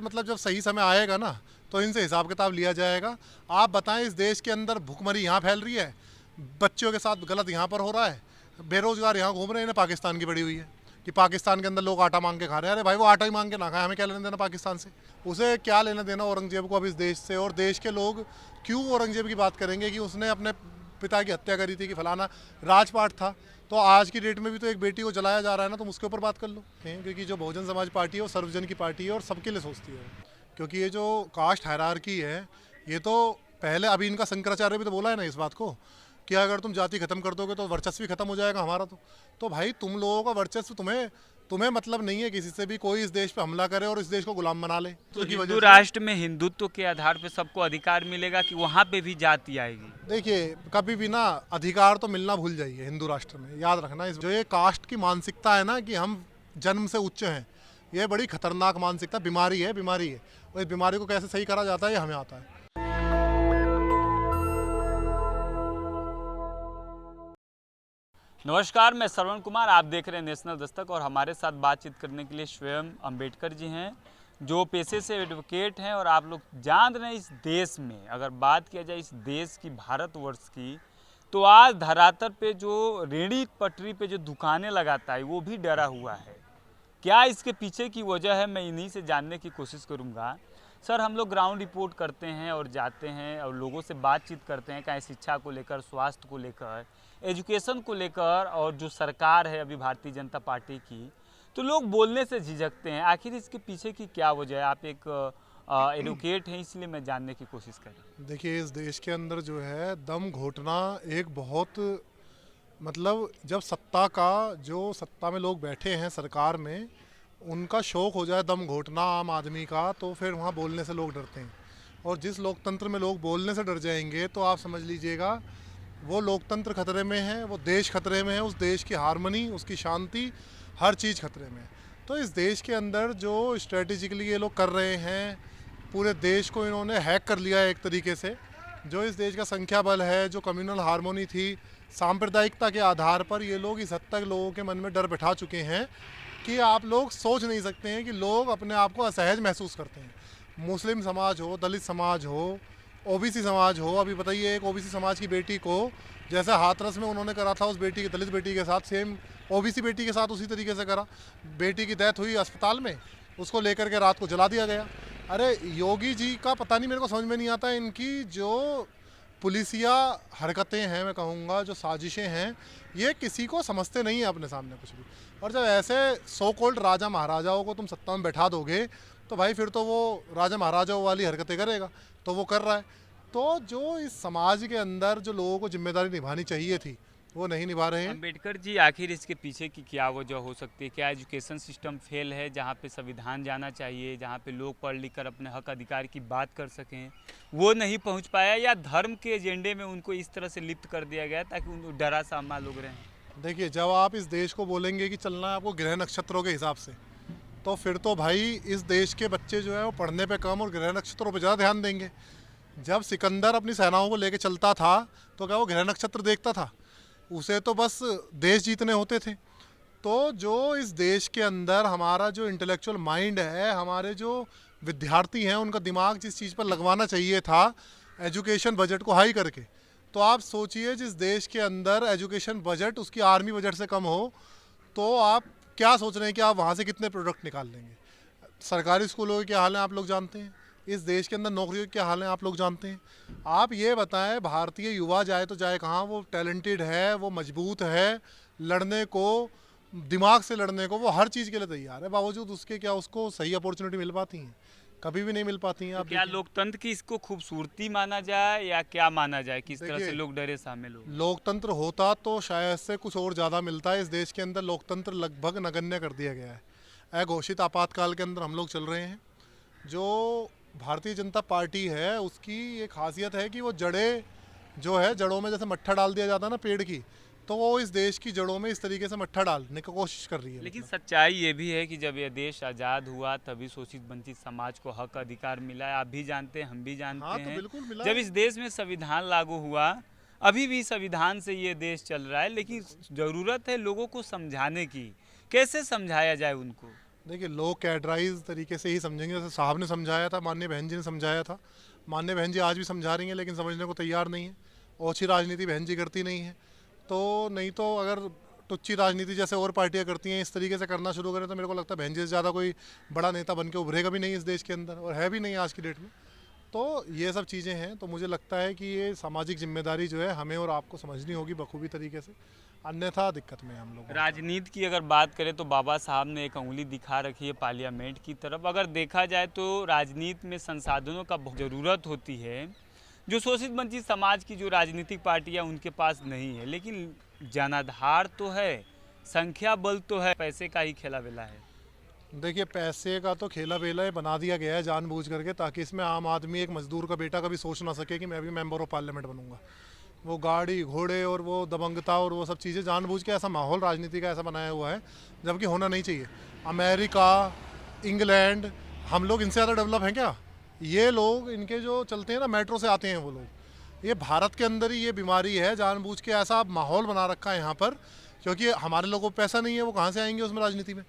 मतलब जब सही समय आएगा ना तो इनसे हिसाब किताब लिया जाएगा। आप बताएं, इस देश के अंदर भुखमरी यहाँ फैल रही है, बच्चों के साथ गलत यहाँ पर हो रहा है, बेरोजगार यहाँ घूम रहे हैं, इन्हें पाकिस्तान की पड़ी हुई है कि पाकिस्तान के अंदर लोग आटा मांग के खा रहे हैं। अरे भाई, वो आटा ही मांग के ना खाए, हमें क्या लेना देना पाकिस्तान से? उसे क्या लेना देना औरंगजेब को अब इस देश से? और देश के लोग क्यों औरंगजेब की बात करेंगे कि उसने अपने पिता की हत्या करी थी कि फलाना राजपाट था? तो आज की डेट में भी तो एक बेटी को जलाया जा रहा है ना, तुम उसके ऊपर बात कर लो। क्योंकि जो बहुजन समाज पार्टी है वो सर्वजन की पार्टी है और सबके लिए सोचती है। क्योंकि ये जो कास्ट हायरार्की है, ये तो पहले अभी इनका शंकराचार्य भी तो बोला है ना इस बात को कि अगर तुम जाति खत्म कर दोगे तो वर्चस्व भी खत्म हो जाएगा हमारा। तो भाई, तुम लोगों का वर्चस्व तुम्हें मतलब नहीं है किसी से भी कोई इस देश पे हमला करे और इस देश को गुलाम बना ले। तो हिंदू राष्ट्र में हिंदुत्व के आधार पे सबको अधिकार मिलेगा कि वहाँ पे भी जाति आएगी? देखिए, कभी भी ना अधिकार तो मिलना भूल जाइए हिंदू राष्ट्र में। याद रखना, इस जो ये कास्ट की मानसिकता है ना कि हम जन्म से उच्च हैं, ये बड़ी खतरनाक मानसिकता, बीमारी है। और इस बीमारी को कैसे सही करा जाता है ये हमें आता है। नमस्कार, मैं श्रवण कुमार, आप देख रहे हैं नेशनल दस्तक और हमारे साथ बातचीत करने के लिए स्वयं अंबेडकर जी हैं, जो पेशे से एडवोकेट हैं। और आप लोग जान रहे हैं, इस देश में अगर बात किया जाए इस देश की, भारतवर्ष की, तो आज धरातल पे जो रेहड़ी पटरी पे जो दुकानें लगाता है वो भी डरा हुआ है। क्या इसके पीछे की वजह है, मैं इन्हीं से जानने की कोशिश करूंगा। सर, हम लोग ग्राउंड रिपोर्ट करते हैं और जाते हैं और लोगों से बातचीत करते हैं, चाहे शिक्षा को लेकर, स्वास्थ्य को लेकर, एजुकेशन को लेकर, और जो सरकार है अभी भारतीय जनता पार्टी की, तो लोग बोलने से झिझकते हैं। आखिर इसके पीछे की क्या वजह है? आप एक एडवोकेट हैं, इसलिए मैं जानने की कोशिश कर रहा हूँ। देखिए, इस देश के अंदर जो है दम घोटना एक बहुत, मतलब जब सत्ता में लोग बैठे हैं सरकार में, उनका शौक हो जाए दम घोटना आम आदमी का, तो फिर वहाँ बोलने से लोग डरते हैं। और जिस लोकतंत्र में लोग बोलने से डर जाएंगे तो आप समझ लीजिएगा वो लोकतंत्र खतरे में है, वो देश खतरे में है, उस देश की हारमनी, उसकी शांति, हर चीज़ खतरे में है। तो इस देश के अंदर जो स्ट्रेटेजिकली ये लोग कर रहे हैं, पूरे देश को इन्होंने हैक कर लिया है एक तरीके से। जो इस देश का संख्या बल है, जो कम्युनल हारमोनी थी, सांप्रदायिकता के आधार पर ये लोग इस हद तक लोगों के मन में डर बैठा चुके हैं कि आप लोग सोच नहीं सकते हैं कि लोग अपने आप को असहज महसूस करते हैं। मुस्लिम समाज हो, दलित समाज हो, ओबीसी समाज हो। अभी बताइए, एक ओबीसी समाज की बेटी को जैसे हाथरस में उन्होंने करा था उस बेटी की, दलित बेटी के साथ, सेम ओबीसी बेटी के साथ उसी तरीके से करा। बेटी की डेथ हुई अस्पताल में, उसको लेकर के रात को जला दिया गया। अरे योगी जी का पता नहीं, मेरे को समझ में नहीं आता इनकी जो पुलिसिया हरकतें हैं, मैं कहूँगा जो साजिशें हैं, ये किसी को समझते नहीं है अपने सामने कुछ भी। और जब ऐसे सो कॉल्ड राजा महाराजाओं को तुम सत्ता में बैठा दोगे तो भाई फिर तो वो राजा महाराजाओं वाली हरकतें करेगा, तो वो कर रहा है। तो जो इस समाज के अंदर जो लोगों को जिम्मेदारी निभानी चाहिए थी वो नहीं निभा रहे हैं। अंबेडकर जी, आखिर इसके पीछे की क्या वजह हो सकती है? क्या एजुकेशन सिस्टम फेल है, जहाँ पे संविधान जाना चाहिए, जहाँ पे लोग पढ़ लिख कर अपने हक अधिकार की बात कर सकें, वो नहीं पहुँच पाया, या धर्म के एजेंडे में उनको इस तरह से लिप्त कर दिया गया ताकि उनको डरा सहमा लोग रहें? देखिए, जब आप इस देश को बोलेंगे कि चलना है आपको ग्रह नक्षत्रों के हिसाब से, तो फिर तो भाई इस देश के बच्चे जो है वो पढ़ने पे कम और ग्रह नक्षत्रों पे ज़्यादा ध्यान देंगे। जब सिकंदर अपनी सेनाओं को लेके चलता था तो क्या वो ग्रह नक्षत्र देखता था? उसे तो बस देश जीतने होते थे। तो जो इस देश के अंदर हमारा जो इंटेलेक्चुअल माइंड है, हमारे जो विद्यार्थी हैं, उनका दिमाग जिस चीज़ पर लगवाना चाहिए था, एजुकेशन बजट को हाई करके, तो आप सोचिए जिस देश के अंदर एजुकेशन बजट उसकी आर्मी बजट से कम हो, तो आप क्या सोच रहे हैं कि आप वहाँ से कितने प्रोडक्ट निकाल लेंगे? सरकारी स्कूलों के क्या हाल हैं आप लोग जानते हैं, इस देश के अंदर नौकरियों के क्या हाल हैं आप लोग जानते हैं। आप ये बताएं, भारतीय युवा जाए तो जाए कहाँ? वो टैलेंटेड है, वो मजबूत है, लड़ने को, दिमाग से लड़ने को वो हर चीज़ के लिए तैयार है, बावजूद उसके क्या उसको सही अपॉर्चुनिटी मिल पाती हैं? कभी भी नहीं मिल पाती हैं। तो आप क्या लोकतंत्र की इसको खूबसूरती माना जाए, या क्या माना जाए, किस तरह से देखिए, लोग डरे शामिल हो? लोकतंत्र होता तो शायद से कुछ और ज़्यादा मिलता है। इस देश के अंदर लोकतंत्र लगभग नगण्य कर दिया गया है। अघोषित आपातकाल के अंदर हम लोग चल रहे हैं। जो भारतीय जनता पार्टी है उसकी ये खासियत है कि वो जड़ें जो है, जड़ों में जैसे मट्ठा डाल दिया जाता है ना पेड़ की, तो वो इस देश की जड़ों में इस तरीके से मट्ठा डालने की कोशिश कर रही है। लेकिन मतलब सच्चाई ये भी है कि जब यह देश आज़ाद हुआ तभी शोषित वंचित समाज को हक अधिकार मिला है। आप भी जानते हैं, हम भी जानते हाँ, तो हैं। बिल्कुल मिला जब है। इस देश में संविधान लागू हुआ, अभी भी संविधान से ये देश चल रहा है, लेकिन ज़रूरत है लोगों को समझाने की। कैसे समझाया जाए उनको? देखिए, लोग कैडराइज तरीके से ही समझेंगे, जैसे साहब ने समझाया था, माननीय बहन जी ने समझाया था। माननीय बहन जी आज भी समझा रही हैं, लेकिन समझने को तैयार नहीं है। ओछी राजनीति बहन जी करती नहीं है। तो नहीं तो अगर टुच्ची राजनीति जैसे और पार्टियां करती हैं, इस तरीके से करना शुरू करें, तो मेरे को लगता है बहन जी से ज़्यादा कोई बड़ा नेता बन के उभरेगा भी नहीं इस देश के अंदर, और है भी नहीं आज की डेट में। तो ये सब चीज़ें हैं, तो मुझे लगता है कि ये सामाजिक जिम्मेदारी जो है हमें और आपको समझनी होगी बखूबी तरीके से, अन्यथा दिक्कत में हैं हम लोग। राजनीति की अगर बात करें तो बाबा साहब ने एक उंगली दिखा रखी है पार्लियामेंट की तरफ। अगर देखा जाए तो राजनीति में संसाधनों का बहुत ज़रूरत होती है, जो शोषित वंचित समाज की जो राजनीतिक पार्टियां उनके पास नहीं है, लेकिन जनाधार तो है, संख्या बल तो है, पैसे का ही खेला बेला है। देखिए, पैसे का तो खेला बेला है बना दिया गया है जानबूझ करके, ताकि इसमें आम आदमी, एक मजदूर का बेटा कभी सोच ना सके कि मैं भी मेंबर ऑफ पार्लियामेंट बनूंगा। वो गाड़ी घोड़े और वो दबंगता और वो सब चीज़ें जानबूझ के ऐसा माहौल राजनीति का ऐसा बनाया हुआ है, जबकि होना नहीं चाहिए। अमेरिका, इंग्लैंड, हम लोग इनसे ज़्यादा डेवलप हैं क्या? ये लोग, इनके जो चलते हैं ना, मेट्रो से आते हैं वो लोग। ये भारत के अंदर ही ये बीमारी है, जानबूझ के ऐसा माहौल बना रखा है यहाँ पर, क्योंकि हमारे लोगों को पैसा नहीं है, वो कहाँ से आएंगे उसमें राजनीति में।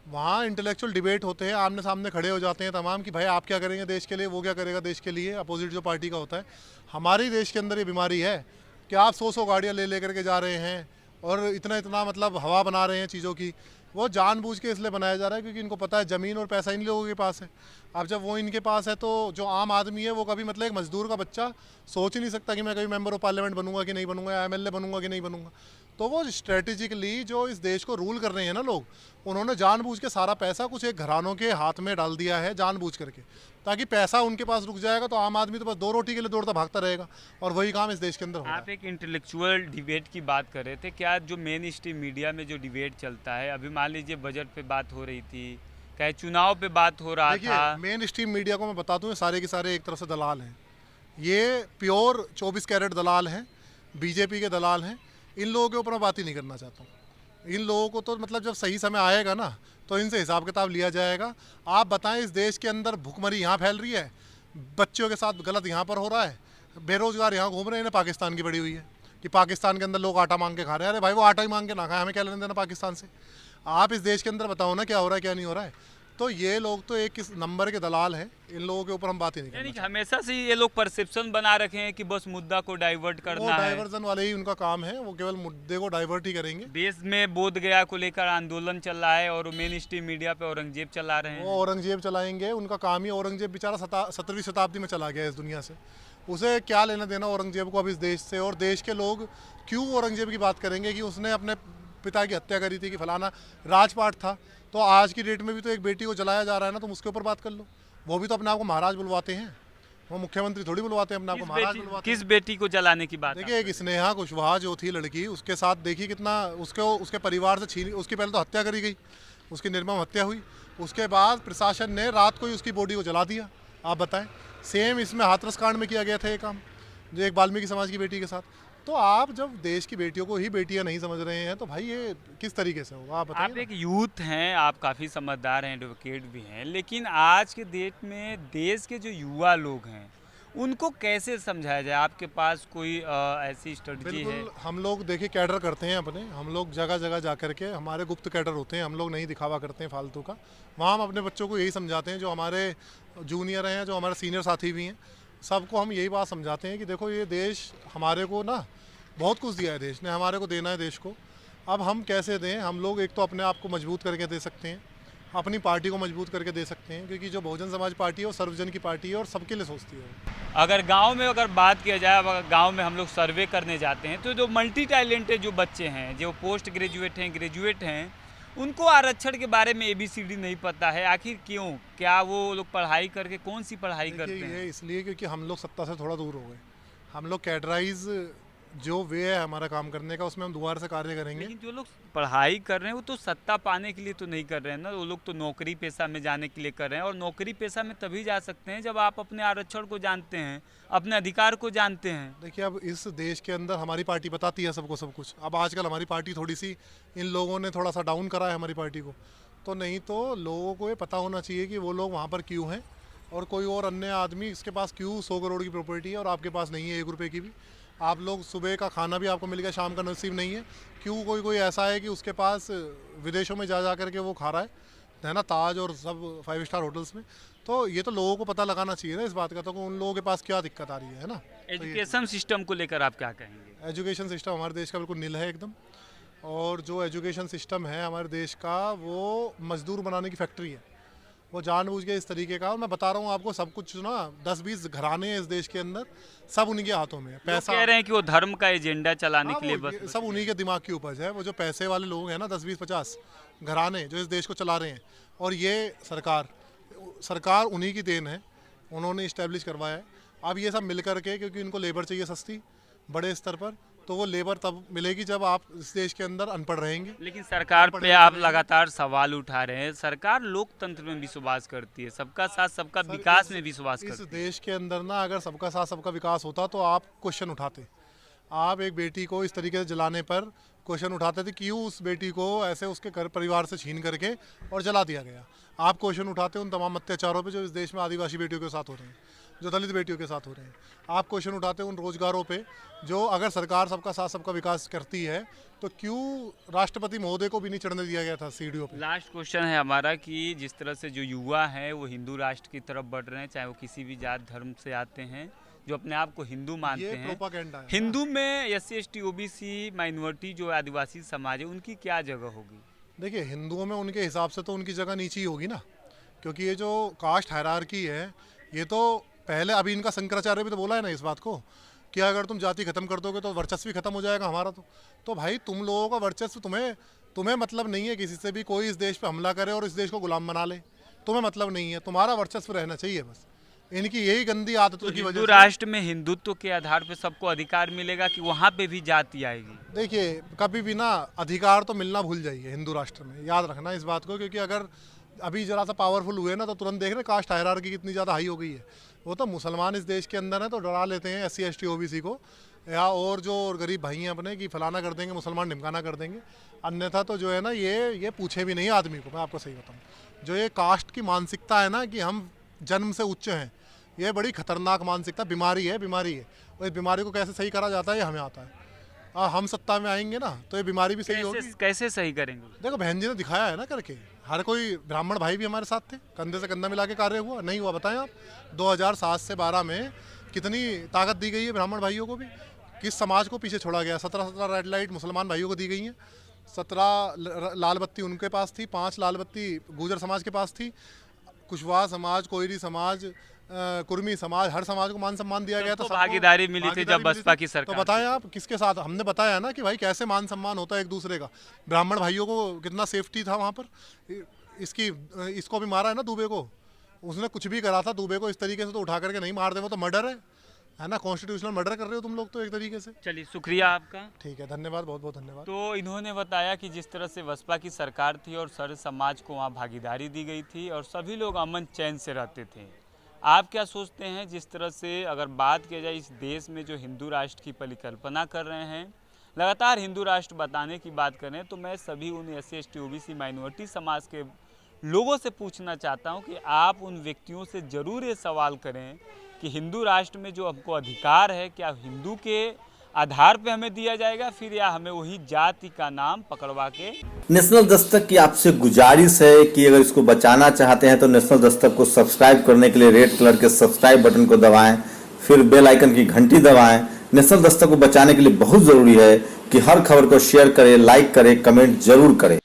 वहाँ इंटेलेक्चुअल डिबेट होते हैं, आमने सामने खड़े हो जाते हैं तमाम, कि भाई आप क्या करेंगे देश के लिए, वो क्या करेगा देश के लिए, अपोजिट जो पार्टी का होता है। हमारे देश के अंदर ये बीमारी है कि आप 100 गाड़ियाँ ले करके जा रहे हैं और इतना इतना मतलब हवा बना रहे हैं चीज़ों की। वो जानबूझ के इसलिए बनाया जा रहा है क्योंकि इनको पता है ज़मीन और पैसा इन लोगों के पास है। अब जब वो इनके पास है, तो जो आम आदमी है वो कभी, मतलब एक मजदूर का बच्चा सोच ही नहीं सकता कि मैं कभी मेंबर ऑफ पार्लियामेंट बनूंगा कि नहीं बनूंगा, या एमएलए बनूंगा कि नहीं बनूंगा। तो वो स्ट्रेटेजिकली जो इस देश को रूल कर रहे हैं ना लोग, उन्होंने जानबूझ के सारा पैसा कुछ एक घरानों के हाथ में डाल दिया है जानबूझ करके, ताकि पैसा उनके पास रुक जाएगा, तो आम आदमी तो बस 2 रोटी के लिए दौड़ता भागता रहेगा, और वही काम इस देश के अंदर हो रहा है। आप एक इंटेलेक्चुअल डिबेट की बात कर रहे थे, क्या जो मेन स्ट्रीम मीडिया में जो डिबेट चलता है, अभी मान लीजिए बजट पे बात हो रही थी, क्या चुनाव पे बात हो रहा देखिए, था। मेन स्ट्रीम मीडिया को मैं बता दूं, ये सारे के सारे एक तरफ से दलाल हैं। ये प्योर 24 कैरेट दलाल हैं, बीजेपी के दलाल हैं। इन लोगों के ऊपर मैं बात ही नहीं करना चाहता हूँ। इन लोगों को तो मतलब जब सही समय आएगा ना, तो इनसे हिसाब किताब लिया जाएगा। आप बताएं, इस देश के अंदर भुखमरी यहाँ फैल रही है, बच्चों के साथ गलत यहाँ पर हो रहा है, बेरोजगार यहाँ घूम रहे हैं, इन्हें पाकिस्तान की पड़ी हुई है कि पाकिस्तान के अंदर लोग आटा मांग के खा रहे हैं। अरे भाई, वो आटा ही मांग के ना खाए, हमें क्या लेना देना पाकिस्तान से। आप इस देश के अंदर बताओ ना क्या हो रहा है क्या नहीं हो रहा है। तो ये लोग तो एक किस नंबर के दलाल हैं, इन लोगों के ऊपर हम बात ही नहीं यानी करना कि चाहते। हमेशा से ये लोग परसेप्शन बना रखे हैं कि बस मुद्दा को डाइवर्ट वो करना है। डाइवर्जन वाले ही उनका काम है, वो केवल मुद्दे को डाइवर्ट ही करेंगे। देश में बोध गया को लेकर आंदोलन चल रहा है और मेन स्ट्रीम मीडिया पे औरंगजेब चला रहे वो हैं। औरंगजेब चलाएंगे, उनका काम ही। औरंगजेब बेचारा 17वीं शताब्दी में चला गया इस दुनिया से, उसे क्या लेना देना औरंगजेब को अब इस देश से। और देश के लोग क्यों औरंगजेब की बात करेंगे कि उसने अपने पिता की हत्या करी थी, कि फलाना राजपाट था। तो आज की डेट में भी तो एक बेटी को जलाया जा रहा है ना, तुम उसके ऊपर बात कर लो। वो भी तो अपने आप को महाराज बुलवाते हैं, वो मुख्यमंत्री थोड़ी बुलवाते हैं अपने आप को महाराज बुलवाते हैं। किस बेटी को जलाने की बात? देखिए, एक स्नेहा कुशवाहा जो थी लड़की, उसके साथ देखिए कितना उसके परिवार से छीन, उसकी पहले तो हत्या करी गई, उसकी निर्मम हत्या हुई। उसके बाद प्रशासन ने रात को ही उसकी बॉडी को जला दिया। आप बताएं, सेम इसमें हाथरस कांड में किया गया था ये काम, जो एक वाल्मीकि समाज की बेटी के साथ। तो आप जब देश की बेटियों को ही बेटियां नहीं समझ रहे हैं, तो भाई ये किस तरीके से होगा, आप बताइए आप ना। एक यूथ हैं, आप काफ़ी समझदार हैं, एडवोकेट भी हैं, लेकिन आज के डेट में देश के जो युवा लोग हैं उनको कैसे समझाया जाए? आपके पास कोई ऐसी स्ट्रेटजी है? बिल्कुल, हम लोग देखिए कैडर करते हैं अपने, हम लोग जगह जगह जा करके, हमारे गुप्त कैडर होते हैं, हम लोग नहीं दिखावा करते हैं फालतू का। वहाँ हम अपने बच्चों को यही समझाते हैं, जो हमारे जूनियर हैं, जो हमारे सीनियर साथी भी हैं, सबको हम यही बात समझाते हैं कि देखो, ये देश हमारे को ना बहुत कुछ दिया है, देश ने हमारे को देना है देश को। अब हम कैसे दें? हम लोग एक तो अपने आप को मजबूत करके दे सकते हैं, अपनी पार्टी को मजबूत करके दे सकते हैं, क्योंकि जो बहुजन समाज पार्टी है वो सर्वजन की पार्टी है और सबके लिए सोचती है। अगर गांव में अगर बात किया जाए, अगर गांव में हम लोग सर्वे करने जाते हैं तो जो मल्टी टैलेंटेड जो बच्चे हैं, जो पोस्ट ग्रेजुएट हैं, ग्रेजुएट हैं, उनको आरक्षण के बारे में ABCD नहीं पता है। आखिर क्यों? क्या वो लोग पढ़ाई करके कौन सी पढ़ाई करते देखिए, हैं? ये इसलिए क्योंकि हम लोग सत्ता से थोड़ा दूर हो गए। हम लोग कैडराइज जो वे है हमारा काम करने का, उसमें हम दोबारा से कार्य करेंगे। लेकिन जो लोग पढ़ाई कर रहे हैं वो तो सत्ता पाने के लिए तो नहीं कर रहे हैं ना, वो लोग तो नौकरी पेशा में जाने के लिए कर रहे हैं। और नौकरी पेशा में तभी जा सकते हैं जब आप अपने आरक्षण को जानते हैं, अपने अधिकार को जानते हैं। देखिए, अब इस देश के अंदर हमारी पार्टी बताती है सबको सब कुछ। अब आजकल हमारी पार्टी थोड़ी सी, इन लोगों ने थोड़ा सा डाउन करा है हमारी पार्टी को। तो नहीं तो लोगों को ये पता होना चाहिए कि वो लोग वहाँ पर क्यों हैं, और कोई और अन्य आदमी इसके पास क्यों 100 करोड़ की प्रॉपर्टी है और आपके पास नहीं है 1 रुपये की भी। आप लोग सुबह का खाना भी आपको मिल गया, शाम का नसीब नहीं है। क्यों कोई कोई ऐसा है कि उसके पास विदेशों में जा जा करके वो खा रहा है, है ना, ताज और सब 5 स्टार होटल्स में। तो ये तो लोगों को पता लगाना चाहिए ना इस बात का, तो उन लोगों के पास क्या दिक्कत आ रही है ना। एजुकेशन सिस्टम को लेकर आप क्या कहेंगे? एजुकेशन सिस्टम हमारे देश का बिल्कुल नील है एकदम। और जो एजुकेशन सिस्टम है हमारे देश का, वो मजदूर बनाने की फैक्ट्री है। वो जानबूझ के इस तरीके का, और मैं बता रहा हूँ आपको, सब कुछ ना 10-20 घराने हैं इस देश के अंदर, सब उन्हीं के हाथों में है। पैसा कह रहे हैं कि वो धर्म का एजेंडा चलाने के लिए बस सब उन्हीं के दिमाग की उपज है। वो जो पैसे वाले लोग हैं ना, 10-20-50 घराने जो इस देश को चला रहे हैं, और ये सरकार उन्हीं की देन है, उन्होंने इस्टेब्लिश करवाया है। अब ये सब मिल करके, क्योंकि इनको लेबर चाहिए सस्ती बड़े स्तर पर, तो वो लेबर तब मिलेगी जब आप इस देश के अंदर अनपढ़ रहेंगे। लेकिन सरकार पे आप लगातार सवाल उठा रहे हैं। सरकार लोकतंत्र में विश्वास करती है, सबका साथ सबका विकास में विश्वास करती है। इस देश के अंदर ना अगर सबका साथ सबका विकास होता तो आप क्वेश्चन उठाते। आप एक बेटी को इस तरीके से जलाने पर क्वेश्चन उठाते थे, क्यों उस बेटी को ऐसे उसके घर परिवार से छीन करके और जला दिया गया। आप क्वेश्चन उठाते उन तमाम अत्याचारों पे जो इस देश में आदिवासी बेटियों के साथ हो रहे हैं, जो दलित बेटियों के साथ हो रहे हैं। आप क्वेश्चन उठाते उन रोजगारों पे, जो अगर सरकार सबका साथ सबका विकास करती है तो क्यों राष्ट्रपति महोदय को भी नहीं चढ़ने दिया गया था सीढ़ियों पे। लास्ट क्वेश्चन है हमारा कि जिस तरह से जो युवा हैं वो हिंदू राष्ट्र की तरफ बढ़ रहे हैं, चाहे वो किसी भी जात धर्म से आते हैं, जो अपने आप को हिंदू मानते हैं। प्रोपागेंडा है। हिंदू में SC ST OBC माइनॉरिटी जो आदिवासी समाज है, उनकी क्या जगह होगी? देखिए, हिंदुओं में उनके हिसाब से तो उनकी जगह नीची ही होगी ना, क्योंकि ये जो कास्ट हायरार्की है, ये तो पहले अभी इनका शंकराचार्य भी तो बोला है ना इस बात को, कि अगर तुम जाति खत्म कर दोगे तो वर्चस्व भी खत्म हो जाएगा हमारा। तो भाई तुम लोगों का वर्चस्व, तुम्हें मतलब नहीं है किसी से भी कोई इस देश पे हमला करे और इस देश को गुलाम बना ले, तुम्हें मतलब नहीं है। तुम्हारा वर्चस्व रहना चाहिए बस। इनकी यही गंदी आदतों की वजह हिंदू राष्ट्र में हिंदुत्व के आधार पे सबको अधिकार मिलेगा कि वहाँ पे भी जाति आएगी? देखिए, कभी भी ना अधिकार तो मिलना भूल जाइए हिंदू राष्ट्र में, याद रखना इस बात को। क्योंकि अगर अभी जरा सा पावरफुल हुए ना तो तुरंत देख रहे कास्ट हायरार्की कितनी ज़्यादा हाई हो गई है। वो तो मुसलमान इस देश के अंदर है तो डरा लेते हैं SC ST OBC को, या और जो गरीब भाई हैं अपने, कि फलाना कर देंगे मुसलमान, ढिमकाना कर देंगे। अन्यथा तो जो है ना, ये पूछे भी नहीं आदमी को। मैं आपको सही बताऊँ, जो ये कास्ट की मानसिकता है ना कि हम जन्म से उच्च हैं, ये बड़ी खतरनाक मानसिकता, बीमारी है। और इस बीमारी को कैसे सही करा जाता है ये हमें आता है। हम सत्ता में आएंगे ना तो ये बीमारी भी सही होगी। कैसे सही करेंगे? देखो, बहन जी ने दिखाया है ना करके। हर कोई ब्राह्मण भाई भी हमारे साथ थे, कंधे से कंधा मिला के कार्य हुआ नहीं हुआ? बताएं आप। 2007 से 12 में कितनी ताकत दी गई है ब्राह्मण भाइयों को भी, किस समाज को पीछे छोड़ा गया। 17 रेड लाइट मुसलमान भाइयों को दी गई हैं, 17 लाल बत्ती उनके पास थी, 5 लाल बत्ती गुर्जर समाज के पास थी, कुशवाहा समाज, कोयरी समाज, कुर्मी समाज, हर समाज को मान सम्मान दिया गया था। भागीदारी मिली थी जब बसपा की सरकार। तो बताएं आप किसके साथ? हमने बताया ना कि भाई कैसे मान सम्मान होता है एक दूसरे का। ब्राह्मण भाइयों को कितना सेफ्टी था वहाँ पर। इसको भी मारा है ना, दुबे को। उसने कुछ भी करा था दुबे को, इस तरीके से तो उठा करके नहीं मार दे, वो तो मर्डर है ना, कॉन्स्टिट्यूशनल मर्डर कर रहे हो तुम लोग तो एक तरीके से। चलिए, शुक्रिया आपका। ठीक है, धन्यवाद, बहुत बहुत धन्यवाद। तो इन्होंने बताया कि जिस तरह से बसपा की सरकार थी और सारे समाज को वहाँ भागीदारी दी गई थी और सभी लोग अमन चैन से रहते थे। आप क्या सोचते हैं? जिस तरह से अगर बात की जाए इस देश में जो हिंदू राष्ट्र की परिकल्पना कर रहे हैं, लगातार हिंदू राष्ट्र बताने की बात करें, तो मैं सभी उन SC ST OBC माइनॉरिटी समाज के लोगों से पूछना चाहता हूं कि आप उन व्यक्तियों से ज़रूर ये सवाल करें कि हिंदू राष्ट्र में जो हमको अधिकार है, क्या हिंदू के आधार पे हमें दिया जाएगा फिर, या हमें वही जाति का नाम पकड़वा के। नेशनल दस्तक की आपसे गुजारिश है कि अगर इसको बचाना चाहते हैं तो नेशनल दस्तक को सब्सक्राइब करने के लिए रेड कलर के सब्सक्राइब बटन को दबाएं, फिर बेल आइकन की घंटी दबाएं। नेशनल दस्तक को बचाने के लिए बहुत जरूरी है कि हर खबर को शेयर करें, लाइक करें, कमेंट जरूर करें।